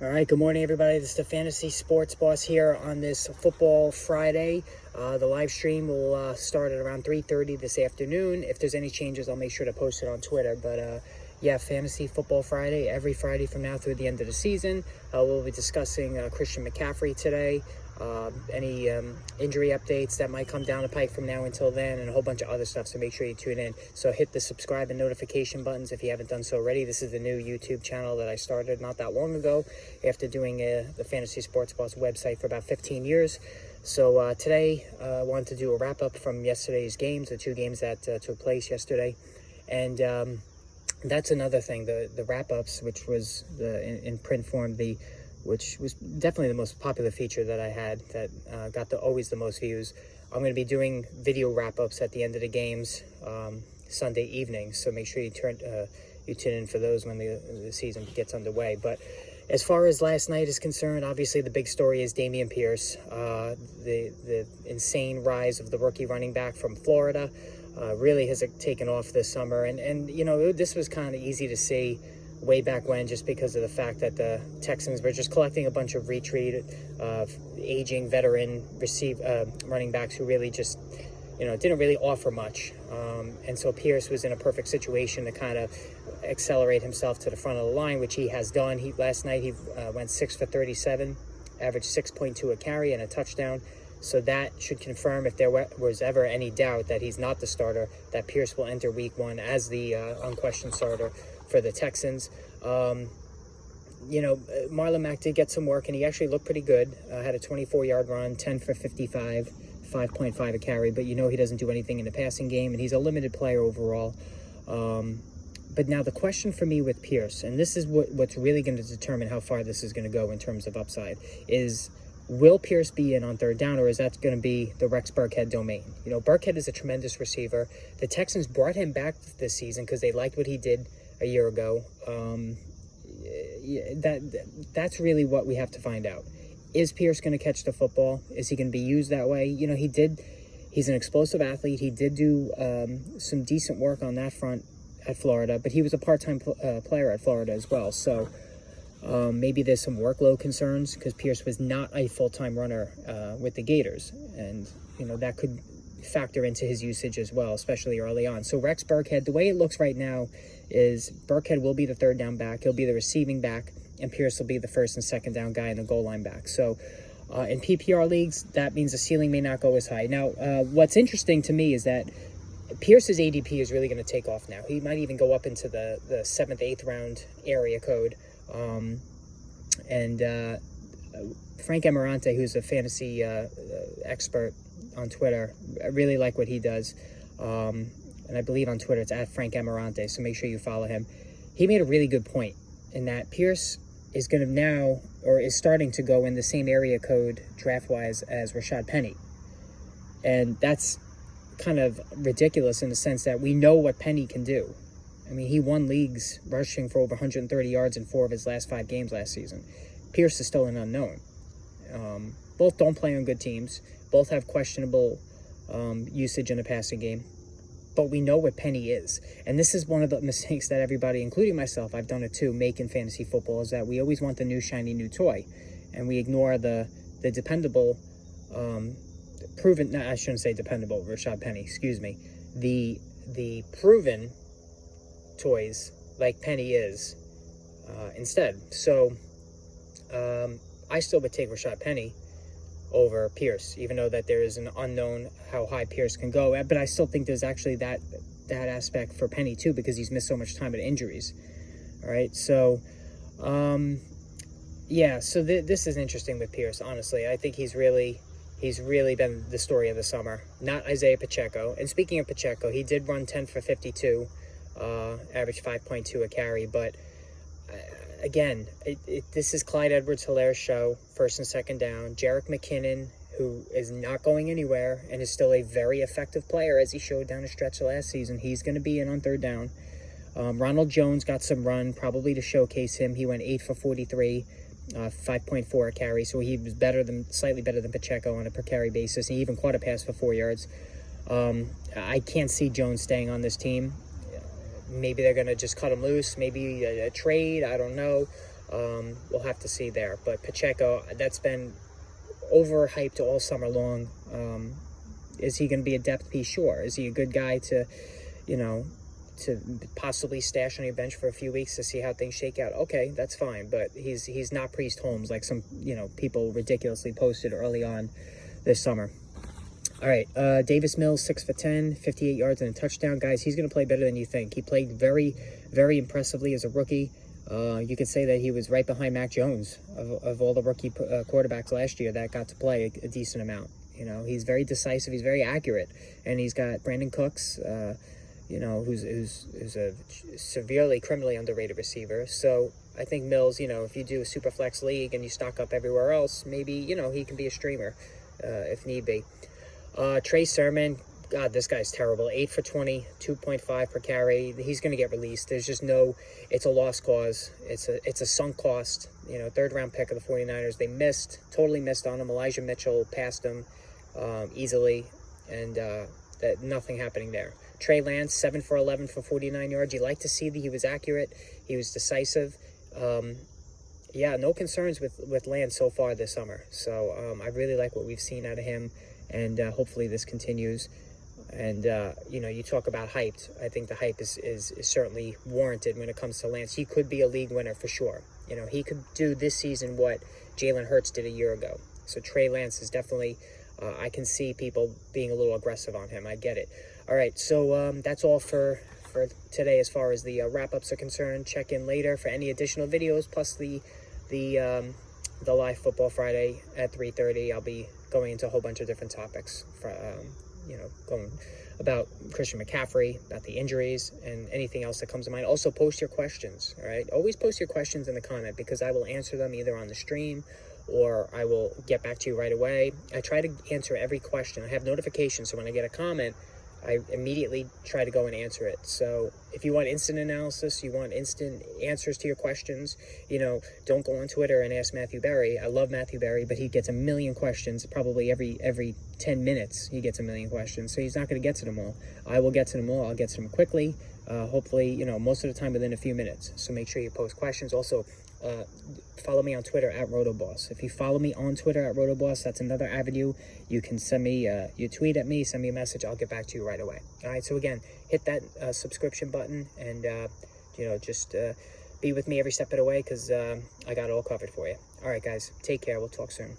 All right, good morning, everybody. This is the Fantasy Sports Boss here on this Football Friday. The live stream will start at around 3:30 this afternoon. If there's any changes, I'll make sure to post it on Twitter. But yeah, Fantasy Football Friday, every Friday from now through the end of the season. We'll be discussing Christian McCaffrey today, any injury updates that might come down the pike from now until then, and a whole bunch of other stuff, so make sure you tune in. So hit the subscribe and notification buttons if you haven't done so already. This is the new YouTube channel that I started not that long ago after doing the Fantasy Sports Boss website for about 15 years. So today I wanted to do a wrap-up from yesterday's games, the two games that took place yesterday. And that's another thing, the wrap-ups, which was in print form, which was definitely the most popular feature that I had that got always the most views. I'm going to be doing video wrap-ups at the end of the games Sunday evening, so make sure you tune in for those when the season gets underway. But as far as last night is concerned, obviously the big story is Damian Pierce, the insane rise of the rookie running back from Florida. Really has taken off this summer, and you know, this was kind of easy to see way back when, just because of the fact that the Texans were just collecting a bunch of retreat, aging veteran running backs who really just, didn't really offer much. And so Pierce was in a perfect situation to kind of accelerate himself to the front of the line, which he has done. Last night he went 6 for 37, averaged 6.2 a carry and a touchdown. So that should confirm, if there was ever any doubt that he's not the starter, that Pierce will enter week 1 as the unquestioned starter for the Texans. Marlon Mack did get some work, and he actually looked pretty good. Had a 24-yard run, 10 for 55, 5.5 a carry. But he doesn't do anything in the passing game, and he's a limited player overall. But now the question for me with Pierce, and this is what's really going to determine how far this is going to go in terms of upside, is will Pierce be in on third down, or is that going to be the Rex Burkhead domain? Burkhead is a tremendous receiver. The Texans brought him back this season because they liked what he did a year ago. That's really what we have to find out. Is Pierce going to catch the football? Is he going to be used that way? He's an explosive athlete. He did do some decent work on that front at Florida, but he was a part-time player at Florida as well. So maybe there's some workload concerns, because Pierce was not a full-time runner with the Gators, and that could factor into his usage as well, especially early on. So Rex Burkhead, the way it looks right now is Burkhead will be the third down back, he'll be the receiving back, and Pierce will be the first and second down guy and the goal line back. So in PPR leagues, that means the ceiling may not go as high. Now what's interesting to me is that Pierce's ADP is really going to take off now. He might even go up into the 7th, 8th round area code. Frank Amarante, who's a fantasy expert on Twitter, I really like what he does. And I believe on Twitter it's at Frank Amarante, so make sure you follow him. He made a really good point in that Pierce is going to now, or is starting to go in the same area code draft-wise as Rashad Penny. And that's kind of ridiculous in the sense that we know what Penny can do. I mean, he won leagues rushing for over 130 yards in 4 of his last 5 games last season. Pierce is still an unknown. Both don't play on good teams. Both have questionable usage in the passing game. But we know what Penny is. And this is one of the mistakes that everybody, including myself, I've done it too, make in fantasy football, is that we always want the new shiny new toy. And we ignore the dependable, proven, no, I shouldn't say dependable, Rashad Penny, excuse me. The proven toys like Penny is instead. So I still would take Rashad Penny over Pierce, even though that there is an unknown how high Pierce can go. But I still think there's actually that aspect for Penny too, because he's missed so much time with injuries. All right, so yeah, so this is interesting with Pierce. Honestly, I think he's really been the story of the summer, not Isaiah Pacheco. And speaking of Pacheco, he did run 10 for 52, average 5.2 a carry, but again, this is Clyde Edwards-Hilaire's show, first and second down. Jerick McKinnon, who is not going anywhere and is still a very effective player, as he showed down the stretch last season, he's going to be in on third down. Ronald Jones got some run, probably to showcase him. He went 8 for 43, 5.4 a carry, so he was slightly better than Pacheco on a per carry basis. He even caught a pass for 4 yards. I can't see Jones staying on this team. Maybe they're going to just cut him loose, maybe a trade, I don't know. We'll have to see there. But Pacheco, that's been overhyped all summer long. Is he going to be a depth piece? Sure. Is he a good guy to, to possibly stash on your bench for a few weeks to see how things shake out? Okay, that's fine. But he's not Priest Holmes like some, people ridiculously posted early on this summer. All right, Davis Mills, 6 for 10, 58 yards and a touchdown. Guys, he's going to play better than you think. He played very, very impressively as a rookie. You could say that he was right behind Mac Jones of all the rookie quarterbacks last year that got to play a decent amount. He's very decisive. He's very accurate. And he's got Brandon Cooks, who's a severely criminally underrated receiver. So I think Mills, if you do a super flex league and you stock up everywhere else, maybe, he can be a streamer if need be. Trey Sermon, God, this guy's terrible. 8 for 20, 2.5 per carry. He's going to get released. There's just it's a lost cause. It's a sunk cost. Third round pick of the 49ers. They totally missed on him. Elijah Mitchell passed him easily, and that nothing happening there. Trey Lance, 7 for 11 for 49 yards. You like to see that he was accurate. He was decisive. No concerns with Lance so far this summer. So I really like what we've seen out of him, and hopefully this continues. And, you talk about hyped. I think the hype is certainly warranted when it comes to Lance. He could be a league winner for sure. He could do this season what Jalen Hurts did a year ago. So Trey Lance is definitely, I can see people being a little aggressive on him. I get it. All right, so that's all for today as far as the wrap-ups are concerned. Check in later for any additional videos, plus the live Football Friday at 3:30. I'll be going into a whole bunch of different topics for, going about Christian McCaffrey, about the injuries, and anything else that comes to mind. Also, post your questions, all right? Always post your questions in the comment, because I will answer them either on the stream or I will get back to you right away. I try to answer every question. I have notifications, so when I get a comment, I immediately try to go and answer it. So if you want instant analysis, you want instant answers to your questions, don't go on Twitter and ask Matthew Berry. I love Matthew Berry, but he gets a million questions. Probably every 10 minutes he gets a million questions. So he's not going to get to them all. I will get to them all. I'll get to them quickly. Hopefully, most of the time within a few minutes. So make sure you post questions. Also, follow me on Twitter at Rotoboss. If you follow me on Twitter at Rotoboss, that's another avenue. You can send me, you tweet at me, send me a message. I'll get back to you right away. All right. So again, hit that subscription button, and just be with me every step of the way, because I got it all covered for you. All right, guys. Take care. We'll talk soon.